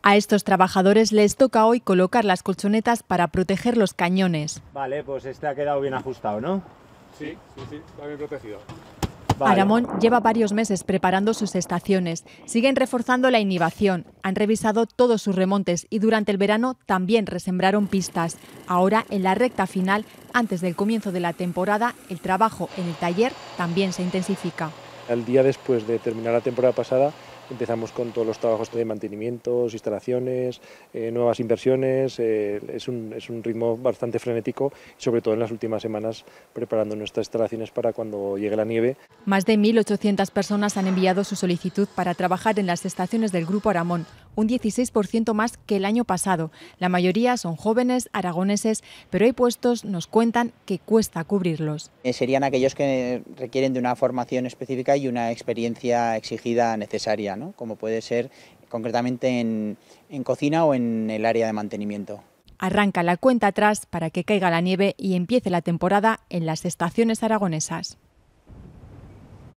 A estos trabajadores les toca hoy colocar las colchonetas para proteger los cañones. Vale, pues este ha quedado bien ajustado, ¿no? Sí, está bien protegido. Vale. Aramón lleva varios meses preparando sus estaciones. Siguen reforzando la inhibición. Han revisado todos sus remontes y durante el verano también resembraron pistas. Ahora, en la recta final, antes del comienzo de la temporada, el trabajo en el taller también se intensifica. Al día después de terminar la temporada pasada, empezamos con todos los trabajos de mantenimientos, instalaciones, nuevas inversiones. Es un ritmo bastante frenético, sobre todo en las últimas semanas, preparando nuestras instalaciones para cuando llegue la nieve. Más de 1.800 personas han enviado su solicitud para trabajar en las estaciones del Grupo Aramón, un 16% más que el año pasado. La mayoría son jóvenes, aragoneses, pero hay puestos, nos cuentan, que cuesta cubrirlos. Serían aquellos que requieren de una formación específica y una experiencia exigida necesaria, ¿no? Como puede ser concretamente en cocina o en el área de mantenimiento. Arranca la cuenta atrás para que caiga la nieve y empiece la temporada en las estaciones aragonesas.